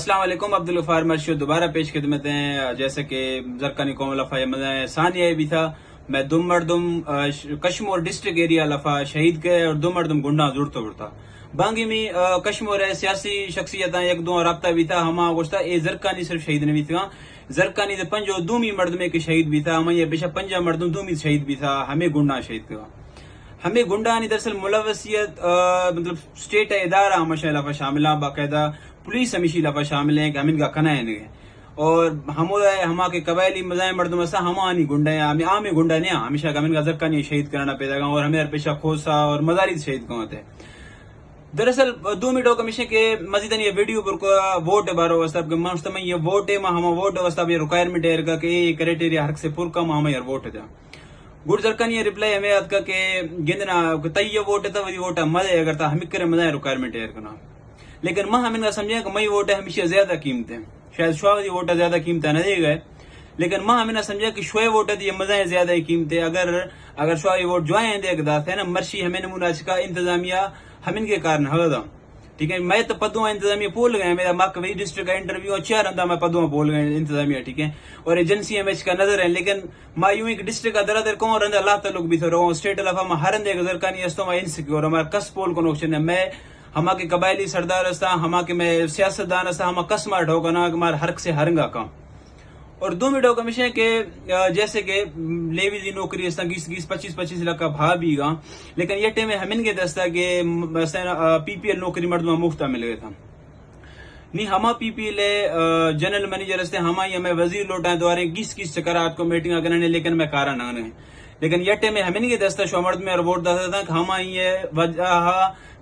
अस्सलाम वालेकुम। अब्दुल मर्शिद दोबारा पेश खिदमत हैं। जैसे कि जरकानी कौम लफा सानिया भी था, मैं दुम मर्दुम कश्मीर डिस्ट्रिक्ट एरिया लफा शहीद के और दुम मर्दुम गुंडा जुड़ता जुड़ता बांगी में कश्मीर सियासी शख्सियत एक दो रबता भी था। हमा गोश्ता ए जरकानी सिर्फ शहीद नहीं था, जरकानी दे पंजो दूमी मर्द में के शहीद भी था। हमें ये पेशा पंजा मर्दुम दूमी शहीद भी था। हमें गुंडा शहीद था। हमें गुंडा नहीं दरअसल मुलवसियत मतलब स्टेट इदारा हमेशा लफा शामिल है, बाकायदा पुलिस हमेशा लफा शामिल है कि हम इनका कना है और हमा के कबायली मजाए मर्दम असा हमा नहीं गुंडा है, हमें आम गुंडा नहीं हमेशा हमिन का जक्का नहीं शहीद करना पैदा और हमें पेशा खोसा और मजारी शहीद को होते। दरअसल 2 मिनटों कमीशन के मजीद ये वीडियो पर वोट बारो वस्ताब के मस्त में ये वोट है हम वोट वस्ताब ये रिक्वायरमेंट है का के क्राइटेरिया हर से पूर कम हम यार वोट जा गुड जरकानी रिप्लाई हमें याद का के गिंदना तय वोट है वही वोट मजा अगर था हम करे मजा रिक्वायरमेंट है करना, लेकिन मां हमें समझे कि मई वोट है हमेशा ज्यादा कीमत है, शायद शुआवती वोट ज्यादा कीमत न दे गए, लेकिन मां हमें समझा कि शोए वोट है मजा ज्यादा कीमत है। अगर शुआवी वोट जो है ना मर्शी हमें नमूना का इंतजामिया हमिन के कारण हवदा ठीक है। मैं तो पदुआ इंतजामिया बोल गए, मेरा माक वही डिस्ट्रिक्ट का इंटरव्यू चार अंदा मैं पदुआ बोल गए इंतजामिया ठीक है और एजेंसी में इसका नजर है, लेकिन मैं यूं एक डिस्ट्रिक्ट का दर कौन रंदा अल्लाह तलुक भी थो स्टेट अलाफा में हर अंदे गजर का नहीं इनसिक्योर हमारा कस पोल को नोक्शन है। मैं हमा के कबायली सरदार अस्ता हमा के मैं सियासतदान अस्ता हमा कसमार ढोगा ना हमारे हरक से हरंगा काम और 2 मिनटों का मिशन के जैसे कि लेवी दी नौकरी अस्ता 20-25 लाख का भाव भी गा, लेकिन ये टेम हमिन के दस्ता के पीपीएल नौकरी मर्द में मुफ्त मिल गया था नहीं। हमा पीपीएल जनरल मैनेजर अस्ते हमा ये मैं वजीर लौटा द्वारे 20 चक्कर आपको मीटिंग करने, लेकिन मैं कारण न लेकिन ये टेम हमिन के दस्ता शो मर्द में वोट दस्ता था कि हमा ये वजह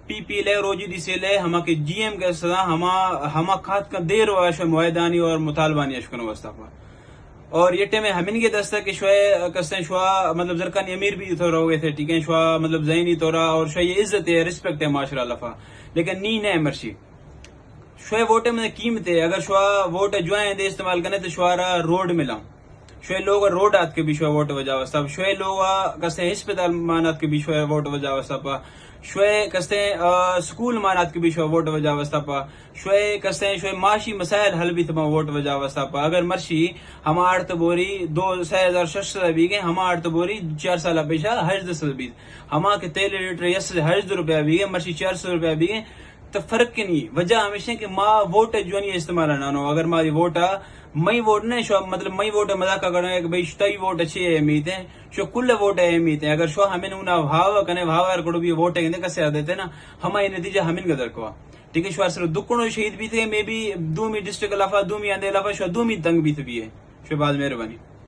पीपीएल रोजी दिसेले हमा के जीएम के सदा हमा खात का देर वाश मुआदानी और मुतालबानी अशकन वस्ताफा और ये टेम हमिन के दस्ता के शोए कस्ते शुआ मतलब जरकानी अमीर भी तो रह गए थे ठीक है, शुआ मतलब जैनी तोरा और शो ये इज्जत है रिस्पेक्ट है माशरा लफा, लेकिन नी ने मर्शी शोए वोट में कीमत है। अगर शुआ वोट जो है इस्तेमाल करने तो शुआरा रोड मिला शोए लोग रोड आत के भी शोए वोट वजह वस्ता शोए लोग कस्ते अस्पताल मानात के भी शोए वोट वजह वस्ता शोए कस्ते स्कूल मानात के भी शो वोट वजह वस्ता शोए कस्ते शोए माशी मसाइल हल भी तमा वोट वजह वस्ता अगर मर्शी हमार तबोरी 2006 भी गए हमार तबोरी 4 साल पेशा हज 10 भी हमा के तेल लीटर यस हज रुपया भी गए मर्शी 400 रुपया भी गए तो फर्क के नहीं वजह हमेशा कि माँ वोट जो नहीं इस्तेमाल ना अगर मारी वोट मई वोट ने शो मतलब मई वोट मजाक करना है कि भाई तई वोट अच्छी है अहमियत है शो कुल वोट है अहमियत है। अगर शो हमें ना भाव कने भाव कड़ो भी वोट है कैसे देते ना हमारे नतीजा हमिन गदर को ठीक है। सिर्फ दुक्कड़ो शहीद भी थे मे भी दूमी डिस्ट्रिक्ट अलाफा दूमी आंदे अलाफा शो दूमी तंग भी थे भी है। शो बाद मेहरबानी।